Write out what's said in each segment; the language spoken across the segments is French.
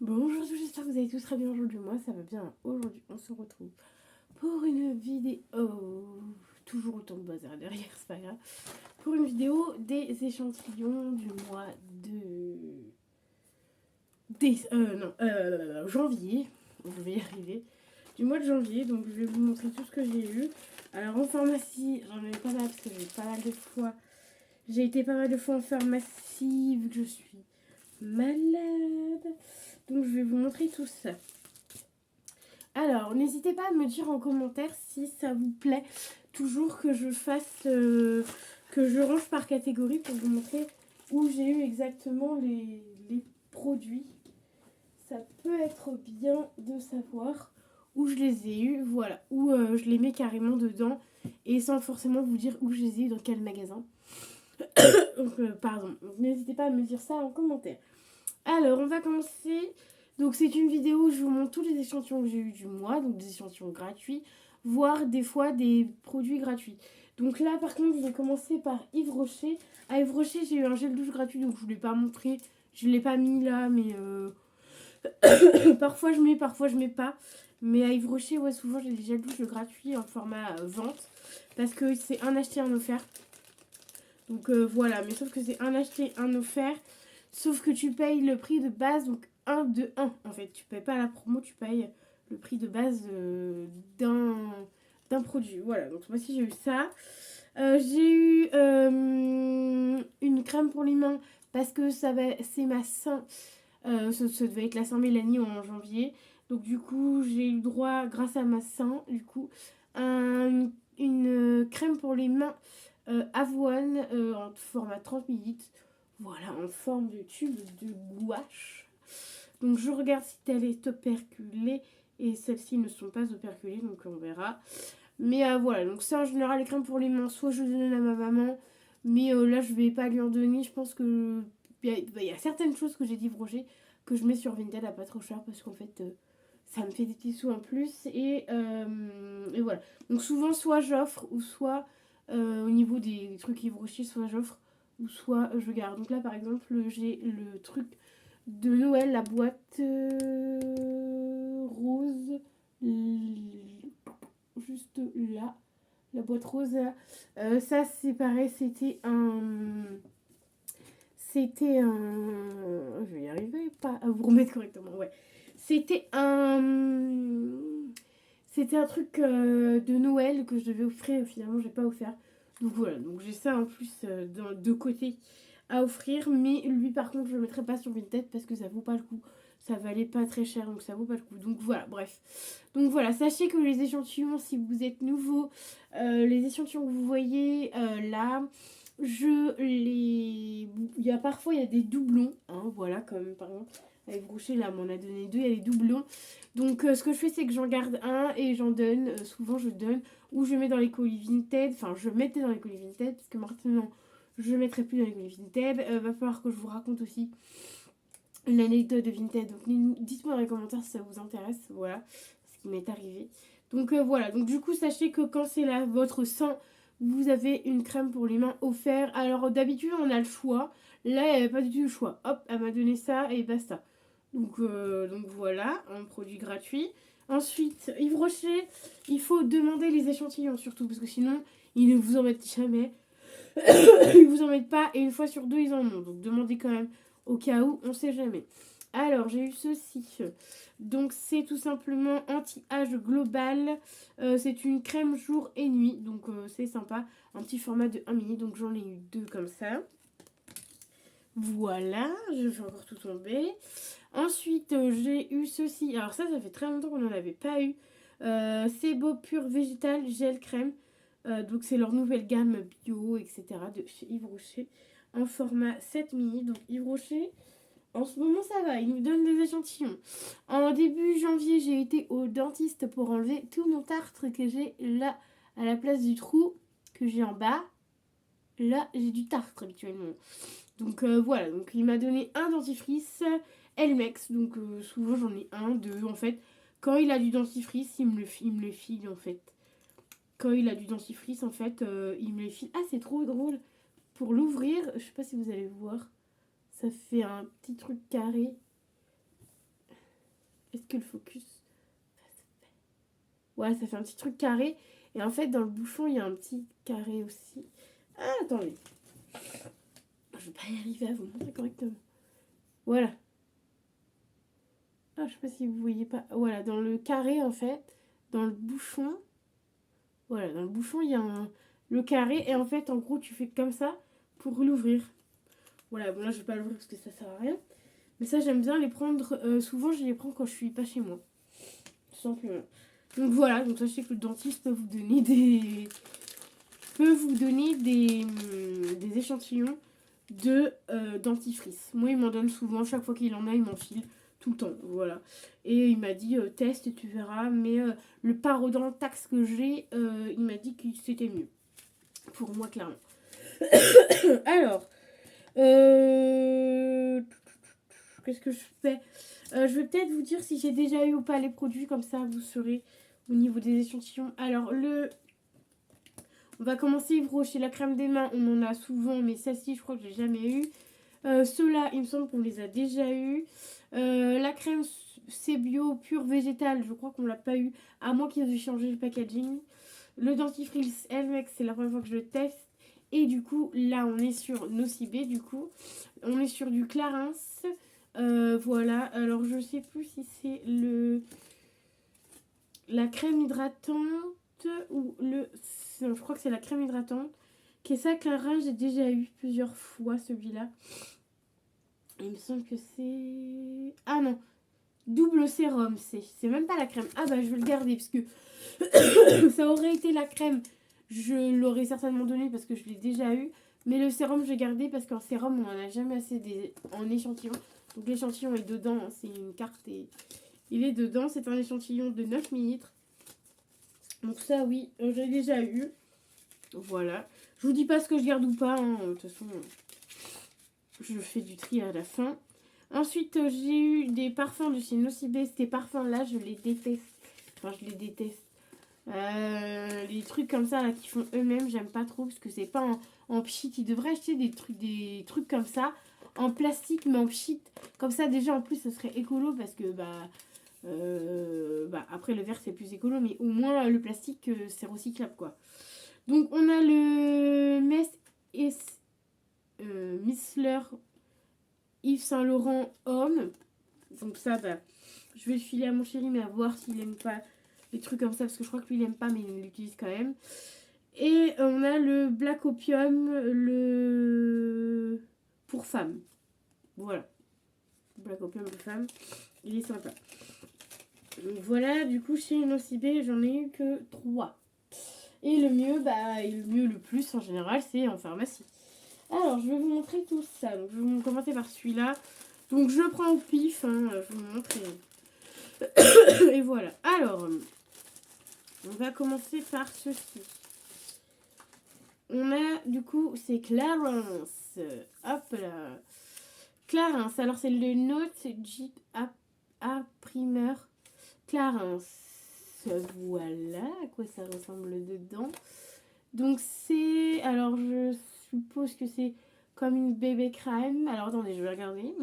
Bonjour à tous, j'espère que vous allez tous très bien aujourd'hui. Moi, ça va bien. Aujourd'hui, on se retrouve pour une vidéo. Toujours autant de bazar derrière, c'est pas grave. Pour une vidéo des échantillons du mois de. Janvier. Je vais y arriver. Du mois de janvier, donc je vais vous montrer tout ce que j'ai eu. Alors en pharmacie, j'en ai pas mal parce que j'ai pas mal de fois. J'ai été pas mal de fois en pharmacie vu que je suis malade. Donc je vais vous montrer tout ça. Alors, n'hésitez pas à me dire en commentaire si ça vous plaît toujours que je fasse, que je range par catégorie pour vous montrer où j'ai eu exactement les produits. Ça peut être bien de savoir où je les ai eus, voilà, où je les mets carrément dedans et sans forcément vous dire où je les ai eus, dans quel magasin. Donc, pardon, n'hésitez pas à me dire ça en commentaire. Alors, on va commencer. Donc, c'est une vidéo où je vous montre tous les échantillons que j'ai eu du mois, donc des échantillons gratuits, voire des fois des produits gratuits. Donc là, par contre, je vais commencer par Yves Rocher. À Yves Rocher, j'ai eu un gel douche gratuit, donc je ne vous l'ai pas montré. Je ne l'ai pas mis là, mais parfois je mets, parfois je mets pas. Mais à Yves Rocher, ouais, souvent j'ai des gels douche gratuits en format vente, parce que c'est un acheté, un offert. Donc voilà, mais sauf que c'est un acheté, un offert. Sauf que tu payes le prix de base, donc un de un en fait. Tu payes pas la promo, tu payes le prix de base d'un produit. Voilà, donc moi aussi j'ai eu ça. J'ai eu une crème pour les mains parce que c'est ma Saint. Ça devait être la Saint-Mélanie en janvier. Donc du coup, j'ai eu droit, grâce à ma Saint, du coup, une crème pour les mains avoine en format 30 millilitres. Voilà, en forme de tube de gouache. Donc je regarde si elle est operculée. Et celles-ci ne sont pas operculées, donc on verra. Mais voilà, donc ça en général, les crèmes pour les mains, soit je donne à ma maman. Mais là, je vais pas lui en donner. Je pense que il y a certaines choses que j'ai dit Roger que je mets sur Vinted à pas trop cher parce qu'en fait, ça me fait des petits sous en plus. Et voilà. Donc souvent, soit j'offre ou soit au niveau des trucs Yves Rocher, soit j'offre ou soit je garde. Donc là, par exemple, j'ai le truc de Noël, la boîte rose, juste là, la boîte rose. Ça, c'est pareil, c'était un. Je vais y arriver, pas à vous remettre correctement, ouais. C'était un. C'était un truc de Noël que je devais offrir, finalement, j'ai pas offert. Donc voilà, donc j'ai ça en plus de côté à offrir. Mais lui, par contre, je le mettrai pas sur Vinted parce que ça vaut pas le coup. Ça valait pas très cher, donc ça vaut pas le coup. Donc voilà, bref. Donc voilà, sachez que les échantillons, si vous êtes nouveau, les échantillons que vous voyez là, je les. Parfois, il y a des doublons, hein, voilà, comme par exemple, avec Brochet, là, m'en a donné deux, il y a des doublons. Donc, ce que je fais, c'est que j'en garde un et j'en donne. Souvent, je donne ou je mets dans les colis Vinted. Enfin, je mettais dans les colis Vinted, parce que maintenant, je ne mettrai plus dans les colis Vinted. Va falloir que je vous raconte aussi une anecdote de Vinted. Donc, dites-moi dans les commentaires si ça vous intéresse. Voilà, ce qui m'est arrivé. Donc, voilà. Donc, du coup, sachez que quand c'est là votre sang, vous avez une crème pour les mains offerte. Alors, d'habitude, on a le choix. Là, il n'y avait pas du tout le choix. Hop, elle m'a donné ça et basta. Donc voilà, un produit gratuit. Ensuite, Yves Rocher, il faut demander les échantillons surtout, parce que sinon, ils ne vous en mettent jamais. Ils vous en mettent pas, et une fois sur deux, ils en ont. Donc demandez quand même, au cas où, on sait jamais. Alors, j'ai eu ceci. Donc, c'est tout simplement anti-âge global. C'est une crème jour et nuit, donc c'est sympa. Un petit format de 1 mini, donc j'en ai eu deux comme ça. Voilà, je vais encore tout tomber. Ensuite, j'ai eu ceci. Alors ça fait très longtemps qu'on n'en avait pas eu. C'est beau pur végétal gel crème. Donc c'est leur nouvelle gamme bio, etc. de chez Yves Rocher. En format 7 mini. Donc Yves Rocher, en ce moment ça va, il nous donne des échantillons. En début janvier, j'ai été au dentiste pour enlever tout mon tartre que j'ai là, à la place du trou que j'ai en bas. Là, j'ai du tartre habituellement. Donc voilà, donc il m'a donné un dentifrice Elmex, donc souvent j'en ai un, deux en fait. Quand il a du dentifrice, il me le file en fait. Quand il a du dentifrice en fait, il me le file. Ah c'est trop drôle. Pour l'ouvrir, je sais pas si vous allez voir, ça fait un petit truc carré. que le focus. Ouais, ça fait un petit truc carré. Et en fait, dans le bouchon, il y a un petit carré aussi. Ah, attendez. Je vais pas y arriver à vous montrer correctement. Voilà. Ah, je sais pas si vous voyez pas. Voilà, dans le carré, en fait, dans le bouchon. Voilà, dans le bouchon, il y a le carré. Et en fait, en gros, tu fais comme ça pour l'ouvrir. Voilà, bon là, je vais pas l'ouvrir parce que ça sert à rien. Mais ça, j'aime bien les prendre. Souvent, je les prends quand je suis pas chez moi. Tout simplement. Donc voilà, donc sachez que le dentiste peut vous donner des échantillons de dentifrice. Moi, il m'en donne souvent, chaque fois qu'il en a, il m'en file tout le temps, voilà. Et il m'a dit, teste et tu verras, mais le parodontax que j'ai, il m'a dit que c'était mieux. Pour moi, clairement. Alors, qu'est-ce que je fais? Je vais peut-être vous dire si j'ai déjà eu ou pas les produits, comme ça vous saurez au niveau des échantillons. Alors, on va commencer chez la crème des mains, on en a souvent, mais celle-ci, je crois que j'ai jamais eu. Ceux-là, il me semble qu'on les a déjà eu. La crème c'est bio pure végétale, je crois qu'on l'a pas eu, à moins qu'ils aient changé le packaging. Le dentifrice Elmex, c'est la première fois que je le teste. Et du coup, là, on est sur Nocibé, du coup. On est sur du Clarins. Voilà, alors je sais plus si c'est la crème hydratante ou non, je crois que c'est la crème hydratante. Qui est ça, Clarins, j'ai déjà eu plusieurs fois celui-là. Il me semble que c'est... Ah non, double sérum, c'est même pas la crème. Ah bah je vais le garder parce que ça aurait été la crème. Je l'aurais certainement donné parce que je l'ai déjà eu. Mais le sérum, je l'ai gardé parce qu'en sérum, on n'en a jamais assez en échantillon. Donc l'échantillon est dedans, hein, c'est une carte et il est dedans. C'est un échantillon de 9 ml. Donc ça, oui, j'ai déjà eu. Voilà. Je vous dis pas ce que je garde ou pas. Hein. De toute façon, je fais du tri à la fin. Ensuite, j'ai eu des parfums de chez Nocibé. Ces parfums-là, je les déteste. Enfin, je les déteste. Les trucs comme ça là, qui font eux-mêmes, j'aime pas trop parce que c'est pas en pchit. Ils devraient acheter des trucs comme ça en plastique mais en pchit. Comme ça, déjà en plus, ça serait écolo parce que après le verre c'est plus écolo, mais au moins le plastique c'est recyclable quoi. Donc on a le Missler Yves Saint Laurent Homme. Donc ça, je vais le filer à mon chéri, mais à voir s'il aime pas les trucs comme ça, parce que je crois que lui il aime pas, mais il l'utilise quand même. Et on a le Black Opium, le pour femmes. Voilà. Black Opium pour femmes. Il est sympa. Donc voilà, du coup chez Nocibé, j'en ai eu que 3. Et le mieux, le plus en général, c'est en pharmacie. Alors, je vais vous montrer tout ça. Donc, je vais vous commencer par celui-là. Donc, je prends au pif. Hein, je vous montre. Et voilà. Alors, on va commencer par ceci. On a, du coup, c'est Clarins. Hop là. Clarins. Alors, c'est le Note Jeep A Primer Clarins. Voilà à quoi ça ressemble dedans. Donc, c'est... Alors, je suppose que c'est comme une bébé crème. Alors, attendez, je vais regarder.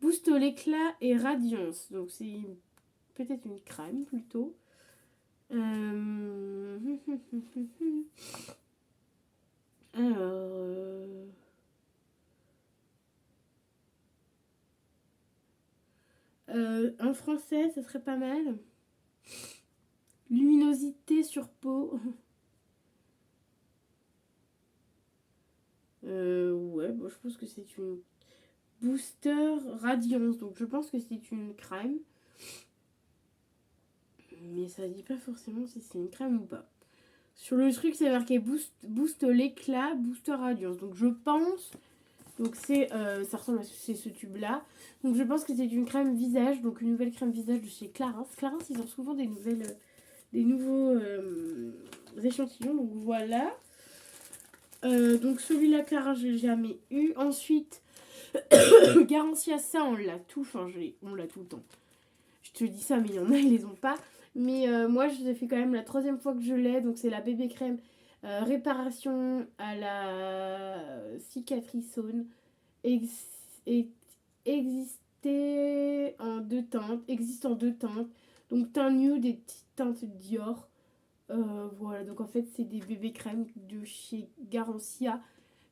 Booste l'éclat et radiance. Donc, c'est peut-être une crème plutôt. Alors... en français, ce serait pas mal. Luminosité sur peau. Ouais, bon, je pense que c'est une booster radiance. Donc je pense que c'est une crème. Mais ça dit pas forcément si c'est une crème ou pas. Sur le truc, c'est marqué boost l'éclat, booster radiance. Donc je pense... Donc ça ressemble à ce tube-là. Donc je pense que c'est une crème visage. Donc une nouvelle crème visage de chez Clarins. Clarins, ils ont souvent des nouveaux échantillons. Donc voilà. Donc celui-là, Clarins, je l'ai jamais eu. Ensuite, garantie à ça, on l'a tout changé. On l'a tout le temps. Je te dis ça, mais il y en a, ils les ont pas. Mais moi, je fait quand même la 3e fois que je l'ai. Donc c'est la bébé crème réparation à la cicatricone. Existait en deux teintes, existe en deux teintes. Donc teint nude et teinte Dior. Voilà, donc en fait c'est des bébés crèmes de chez Garancia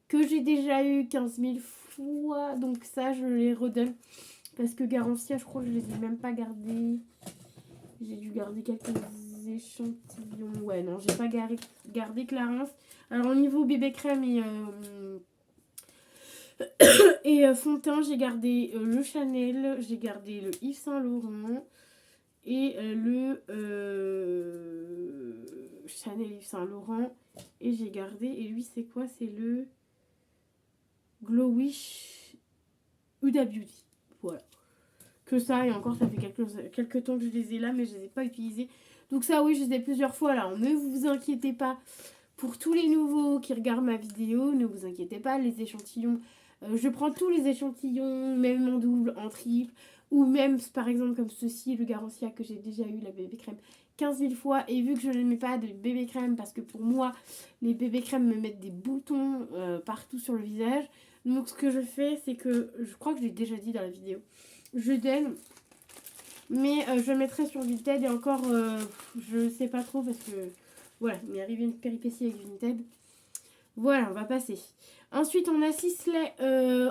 que j'ai déjà eu 15 000 fois. Donc ça je les redonne. Parce que Garancia, je crois que je les ai même pas gardés. J'ai dû garder quelques échantillons. Ouais, non, j'ai pas gardé Clarins. Alors, au niveau bébé crème et fond de teint, j'ai gardé le Chanel, j'ai gardé le Yves Saint Laurent et le Chanel Yves Saint Laurent. Et j'ai gardé, et lui, c'est quoi? C'est le Glow Wish Huda Beauty. Voilà. Que ça, et encore ça fait quelques temps que je les ai là, mais je les ai pas utilisés. Donc ça oui, je les ai plusieurs fois là. Ne vous inquiétez pas. Pour tous les nouveaux qui regardent ma vidéo, ne vous inquiétez pas, les échantillons, je prends tous les échantillons, même en double, en triple, ou même par exemple comme ceci, le Garancia que j'ai déjà eu, la bébé crème 15 000 fois. Et vu que je ne mets pas de bébé crème, parce que pour moi, les bébés crèmes me mettent des boutons partout sur le visage. Donc ce que je fais, c'est que, je crois que je l'ai déjà dit dans la vidéo, je donne, mais je mettrai sur Vinted et encore je sais pas trop parce que voilà, il m'est arrivé une péripétie avec Vinted. Voilà, on va passer. Ensuite on a Sisley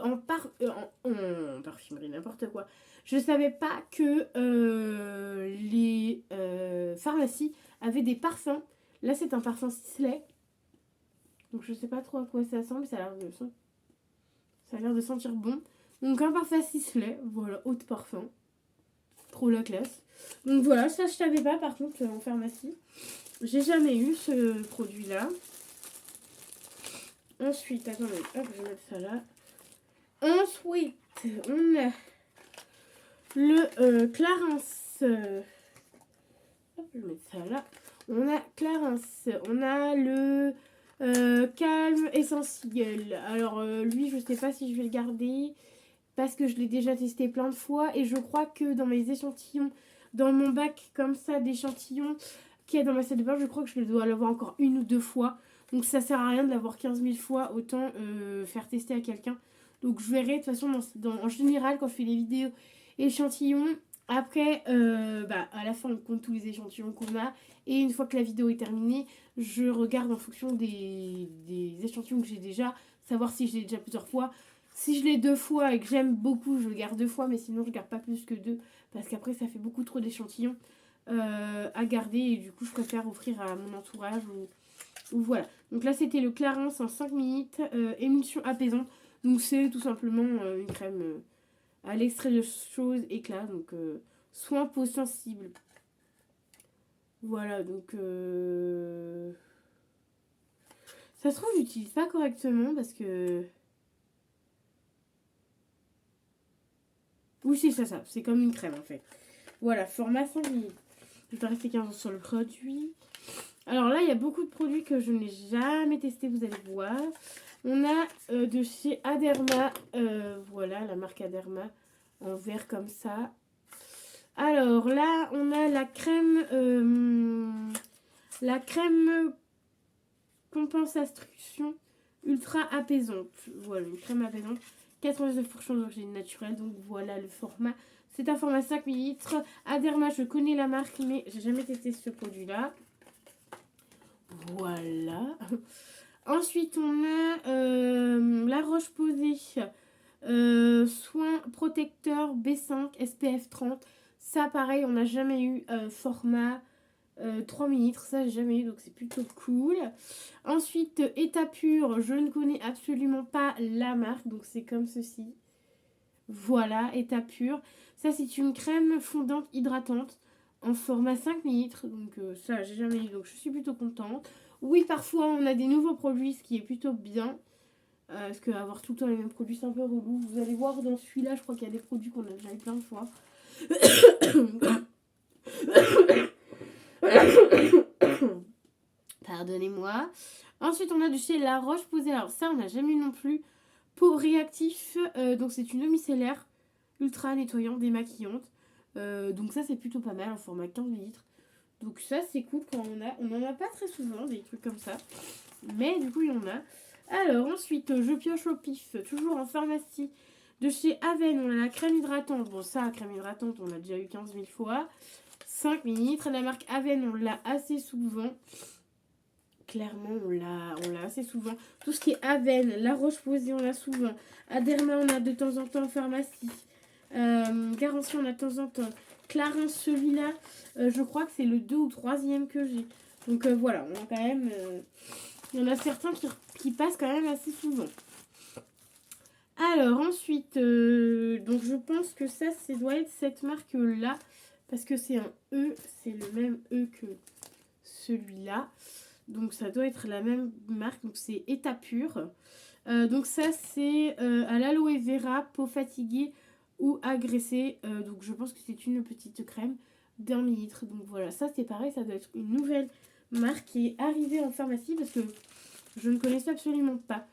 en parfumerie, n'importe quoi. Je savais pas que les pharmacies avaient des parfums. Là c'est un parfum Sisley, donc je sais pas trop à quoi ça sent, mais ça a l'air de sentir bon. Donc un parfum Sisley, voilà, haut de parfum. Trop la classe. Donc voilà, ça je savais pas par contre en pharmacie. J'ai jamais eu ce produit là. Ensuite, attendez, hop, je vais mettre ça là. Ensuite, on a le Clarins. Hop, je vais mettre ça là. On a Clarins. On a le Calme Essentiel. Alors lui, je sais pas si je vais le garder. Parce que je l'ai déjà testé plein de fois. Et je crois que dans mes échantillons, dans mon bac comme ça d'échantillons qui est dans ma salle de bain, je crois que je dois l'avoir encore une ou deux fois. Donc ça sert à rien de l'avoir 15 000 fois. Autant faire tester à quelqu'un. Donc je verrai de toute façon en général quand je fais des vidéos échantillons. Après, à la fin on compte tous les échantillons qu'on a. Et une fois que la vidéo est terminée, je regarde en fonction des échantillons que j'ai déjà. Savoir si je l'ai déjà plusieurs fois. Si je l'ai deux fois et que j'aime beaucoup, je le garde deux fois, mais sinon je garde pas plus que deux, parce qu'après ça fait beaucoup trop d'échantillons à garder, et du coup je préfère offrir à mon entourage, ou voilà. Donc là c'était le Clarins en 5 minutes, émulsion apaisante, donc c'est tout simplement une crème à l'extrait de choses éclat, donc soin peau sensible. Voilà, donc ça se trouve j'utilise pas correctement, parce que... Oui, c'est ça, c'est comme une crème en fait. Voilà, format 5 minutes. Je vais rester 15 ans sur le produit. Alors là, il y a beaucoup de produits que je n'ai jamais testés, vous allez voir. On a de chez Aderma, voilà, la marque Aderma, en vert comme ça. Alors là, on a la crème compensation ultra apaisante. Voilà, une crème apaisante. 99% d'origine naturelle, donc voilà le format. C'est un format 5 ml. Aderma, je connais la marque, mais j'ai jamais testé ce produit-là. Voilà. Ensuite, on a la Roche-Posay soin protecteur B5 SPF 30. Ça, pareil, on n'a jamais eu format 3 ml. Ça, j'ai jamais eu, donc c'est plutôt cool. Ensuite, État pur, je ne connais absolument pas la marque, donc c'est comme ceci. Voilà, État pur. Ça, c'est une crème fondante hydratante en format 5 ml. Donc ça, j'ai jamais eu, donc je suis plutôt contente. Oui, parfois, on a des nouveaux produits, ce qui est plutôt bien. Parce qu'avoir tout le temps les mêmes produits, c'est un peu relou. Vous allez voir dans celui-là, je crois qu'il y a des produits qu'on a déjà eu plein de fois. Pardonnez-moi. Ensuite, on a de chez La Roche-Posay. Alors ça, on n'a jamais eu non plus. Peau réactif. Donc c'est une eau micellaire ultra nettoyante, démaquillante. Donc ça, c'est plutôt pas mal en format 15 litres. Donc ça, c'est cool quand on a. On n'en a pas très souvent, des trucs comme ça. Mais du coup, il y en a. Alors ensuite, je pioche au pif. Toujours en pharmacie. De chez Aven, on a la crème hydratante. Bon, ça, crème hydratante, on l'a déjà eu 15 000 fois. 5 ml. La marque Aven, on l'a assez souvent. Clairement, on l'a assez souvent. Tout ce qui est Aven, La Roche-Posay, on l'a souvent. Aderma, on a de temps en temps en pharmacie. Garantie, on a de temps en temps. Clarins, celui-là, je crois que c'est le 2 ou 3e que j'ai. Donc voilà, on a quand même... il y en a certains qui passent quand même assez souvent. Alors ensuite, donc je pense que ça doit être cette marque-là. Parce que c'est un E, c'est le même E que celui-là. Donc ça doit être la même marque, donc c'est État pur. Donc ça c'est à l'aloe vera, peau fatiguée ou agressée. Donc je pense que c'est une petite crème d'1 millilitre. Donc voilà, ça c'est pareil, ça doit être une nouvelle marque qui est arrivée en pharmacie parce que je ne connaissais absolument pas.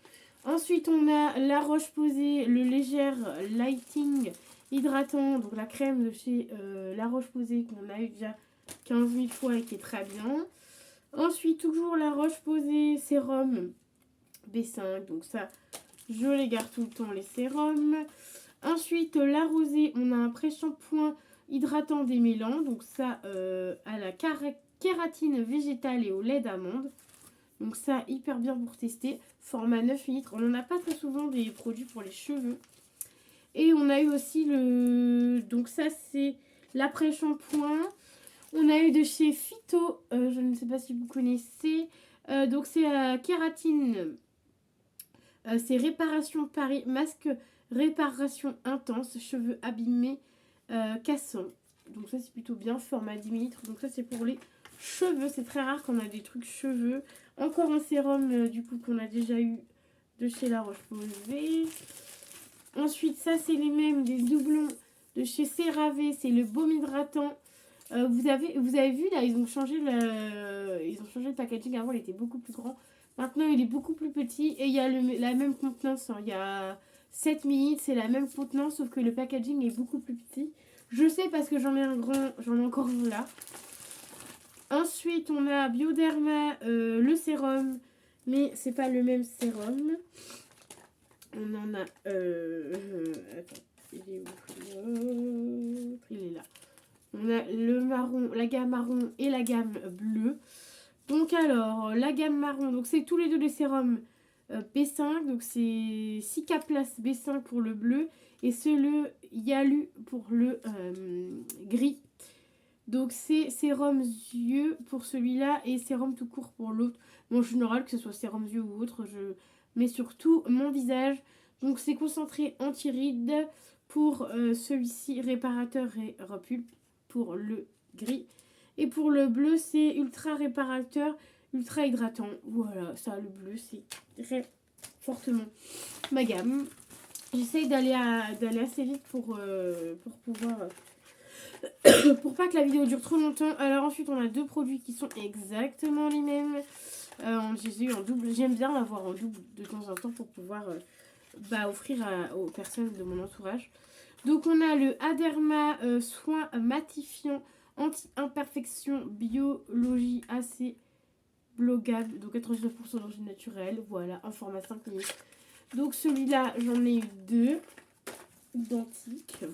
Ensuite on a La Roche-Posay, le Légère Lighting hydratant, donc la crème de chez La Roche-Posay qu'on a eu déjà 15 000 fois et qui est très bien. Ensuite, toujours La Roche-Posay sérum B5. Donc ça, je les garde tout le temps, les sérums. Ensuite, La Rosée, on a un pré-shampoing hydratant démêlant. Donc ça, à la kératine végétale et au lait d'amande. Donc ça, hyper bien pour tester. Format 9 litres. On n'en a pas très souvent des produits pour les cheveux. Et on a eu aussi le... Donc ça, c'est l'après-shampoing. On a eu de chez Phyto, je ne sais pas si vous connaissez. Donc c'est kératine. C'est réparation Paris, masque réparation intense, cheveux abîmés, cassants. Donc ça c'est plutôt bien, format 10 ml. Donc ça c'est pour les cheveux, c'est très rare qu'on a des trucs cheveux. Encore un sérum du coup qu'on a déjà eu de chez La Roche-Posay. Ensuite ça c'est les mêmes, des doublons de chez CeraVe, c'est le baume hydratant. Vous avez vu là, ils ont changé le packaging. Avant il était beaucoup plus grand. Maintenant il est beaucoup plus petit et il y a la même contenance. Hein. Il y a 7 ml, c'est la même contenance sauf que le packaging est beaucoup plus petit. Je sais parce que j'en ai encore un là. Ensuite on a Bioderma, le sérum, mais c'est pas le même sérum. On en a... attends, il est où? Il est là. On a le marron, la gamme marron et la gamme bleue. Donc alors, la gamme marron, donc c'est tous les deux les sérums B5. Donc c'est Cicaplast B5 pour le bleu et c'est le Yalu pour le gris. Donc c'est sérum yeux pour celui-là et sérum tout court pour l'autre. Bon, en général, que ce soit sérum yeux ou autre, je mets surtout mon visage. Donc c'est concentré anti-rides pour celui-ci, réparateur et repulpe pour le gris. Et pour le bleu, c'est ultra réparateur, ultra hydratant. Voilà, ça, le bleu, c'est très fortement ma gamme. J'essaye d'aller assez vite pour pouvoir... pour pas que la vidéo dure trop longtemps. Alors ensuite, on a deux produits qui sont exactement les mêmes. Je les ai eu en double. J'aime bien l'avoir en double de temps en temps pour pouvoir offrir aux personnes de mon entourage. Donc on a le Aderma soin matifiant anti-imperfection biologie AC bloguable. Donc 99% d'origine naturelle. Voilà, un format 5 minutes. Donc celui-là, j'en ai eu deux identiques.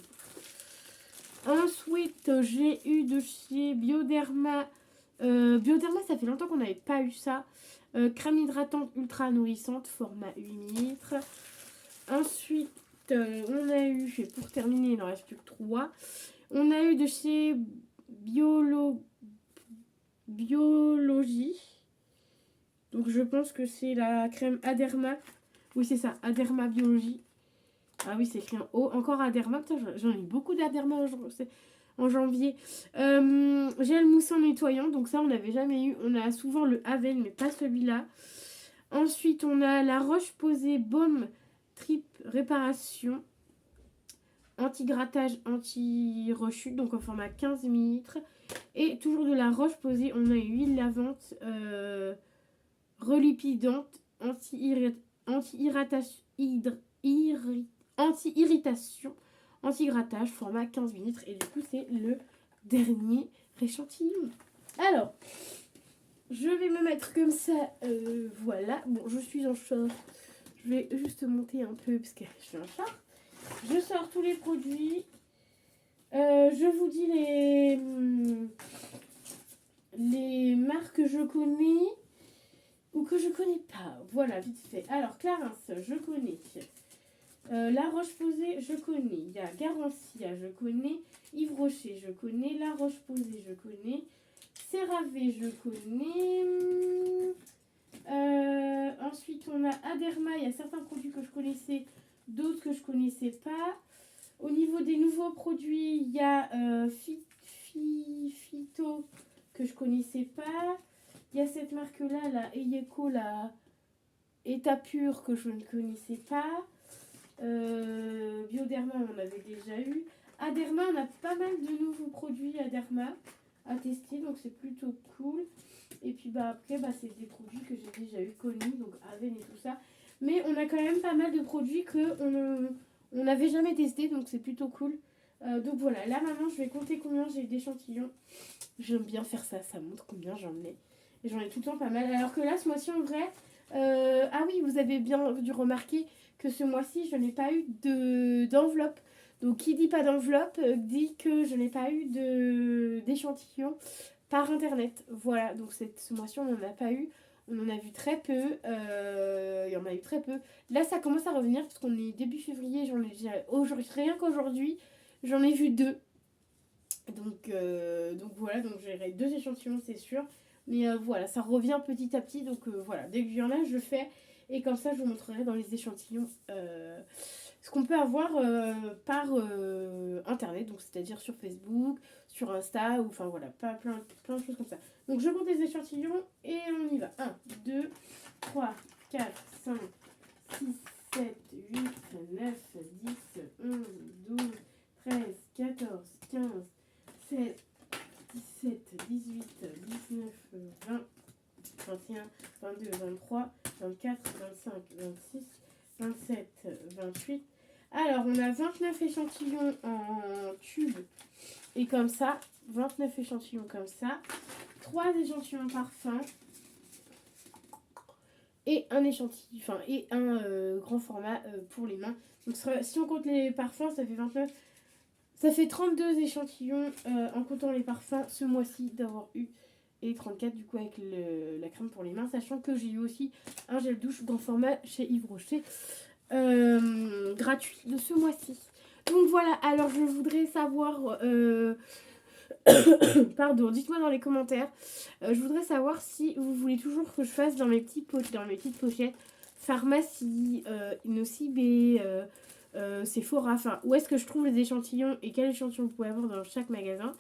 Ensuite, j'ai eu de chez Bioderma. Bioderma, ça fait longtemps qu'on n'avait pas eu ça. Crème hydratante ultra nourrissante, format 8 ml. Ensuite, on a eu, pour terminer, il n'en reste plus que 3. On a eu de chez Biologie. Donc, je pense que c'est la crème Aderma. Oui, c'est ça, Aderma Biologie. Ah oui, c'est écrit en haut. Encore Aderma. Putain, j'en ai beaucoup d'Aderma en janvier. Gel moussant nettoyant. Donc ça, on n'avait jamais eu. On a souvent le Aven, mais pas celui-là. Ensuite, on a la Roche-Posay Baume Trip Réparation. Anti-grattage, anti-rechute. Donc en format 15 ml. Et toujours de la Roche-Posay, on a une huile lavante relipidante, anti-irritation, anti-grattage, format 15 ml. Et du coup, c'est le dernier échantillon. Alors, je vais me mettre comme ça. Voilà. Bon, je suis en short. Je vais juste monter un peu parce que je suis en short. je sors tous les produits. Je vous dis les marques que je connais ou que je connais pas. Voilà, vite fait. Alors, Clarins, je connais. La Roche-Posay, je connais. Il y a Garancia, je connais. Yves Rocher, je connais. La Roche-Posay, je connais. CeraVe, je connais. Ensuite, on a Aderma. Il y a certains produits que je connaissais, d'autres que je connaissais pas. Au niveau des nouveaux produits, il y a Phyto que je connaissais pas. Il y a cette marque-là, la Eyeko, la Etapure que je ne connaissais pas. Bioderma, on avait déjà eu. Aderma, on a pas mal de nouveaux produits Aderma à tester, donc c'est plutôt cool. Et puis après, c'est des produits que j'ai déjà eu connus, donc Aven et tout ça. Mais on a quand même pas mal de produits qu'on n'avait jamais testés, donc c'est plutôt cool. Donc voilà, là maintenant je vais compter combien j'ai d'échantillons. J'aime bien faire ça, ça montre combien j'en ai. Et j'en ai tout le temps pas mal. Alors que là, ce mois-ci en vrai, ah oui, vous avez bien dû remarquer que ce mois-ci, je n'ai pas eu d'enveloppe. Donc qui dit pas d'enveloppe dit que je n'ai pas eu d'échantillons par internet. Voilà, donc ce mois-ci, on n'en a pas eu. On en a vu très peu. Il y en a eu très peu. Là, ça commence à revenir parce qu'on est début février. Rien qu'aujourd'hui, j'en ai vu 2. Donc voilà, donc j'aurai 2 échantillons, c'est sûr. Mais voilà, ça revient petit à petit. Donc voilà, dès qu'il y en a, je fais. Et comme ça, je vous montrerai dans les échantillons ce qu'on peut avoir par internet. Donc c'est-à-dire sur Facebook, sur Insta, ou enfin voilà, plein de choses comme ça. Donc je compte les échantillons et on y va. 1, 2, 3, 4, 5, 6, 7, 8, 9, 10, 11, 12, 13, 14, 15, 16, 17, 18, 19, 20, 21, 22, 23, 24, 25, 26, 27, 28. Alors, on a 29 échantillons en tube et comme ça. 29 échantillons comme ça. 3 échantillons parfum. Et un échantillon, et un grand format pour les mains. Donc, si on compte les parfums, ça fait 29. Ça fait 32 échantillons en comptant les parfums ce mois-ci d'avoir eu. Et 34 du coup avec la crème pour les mains. Sachant que j'ai eu aussi un gel douche grand format chez Yves Rocher. Gratuit de ce mois-ci. Donc voilà, alors je voudrais savoir... Pardon, dites-moi dans les commentaires. Je voudrais savoir si vous voulez toujours que je fasse dans mes petites pochettes pharmacie, Nocibé, Sephora, enfin où est-ce que je trouve les échantillons et quel échantillon vous pouvez avoir dans chaque magasin.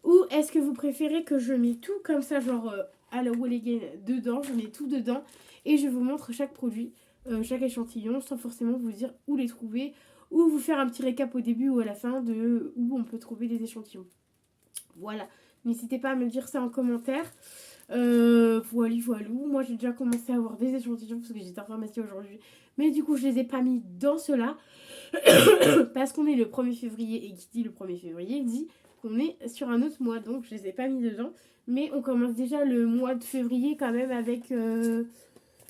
Ou est-ce que vous préférez que je mets tout comme ça, genre à la Wall Again dedans, je mets tout dedans et je vous montre chaque produit, chaque échantillon sans forcément vous dire où les trouver ou vous faire un petit récap au début ou à la fin de où on peut trouver les échantillons. Voilà, n'hésitez pas à me dire ça en commentaire. Voilou. Moi, j'ai déjà commencé à avoir des échantillons parce que j'étais en pharmacie aujourd'hui. Mais du coup, je les ai pas mis dans cela. Parce qu'on est le 1er février. Et qui dit le 1er février dit qu'on est sur un autre mois. Donc, je les ai pas mis dedans. Mais on commence déjà le mois de février quand même avec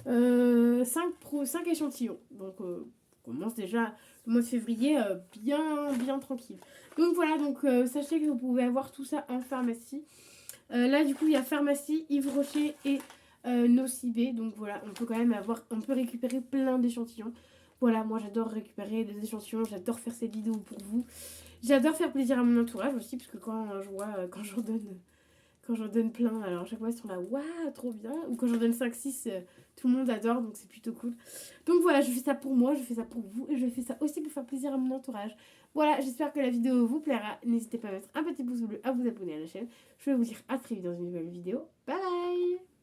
5 échantillons. Donc, on commence déjà le mois de février bien tranquille. Donc voilà, sachez que vous pouvez avoir tout ça en pharmacie. Là du coup il y a pharmacie, Yves Rocher et Nocibé. Donc voilà, on peut quand même on peut récupérer plein d'échantillons. Voilà, moi j'adore récupérer des échantillons, j'adore faire ces vidéos pour vous. J'adore faire plaisir à mon entourage aussi, parce que quand j'en donne plein, alors à chaque fois ils sont là, waouh, trop bien. Ou quand j'en donne 5-6, tout le monde adore, donc c'est plutôt cool. Donc voilà, je fais ça pour moi, je fais ça pour vous, et je fais ça aussi pour faire plaisir à mon entourage. Voilà, j'espère que la vidéo vous plaira. N'hésitez pas à mettre un petit pouce bleu, à vous abonner à la chaîne. Je vais vous dire à très vite dans une nouvelle vidéo. Bye bye!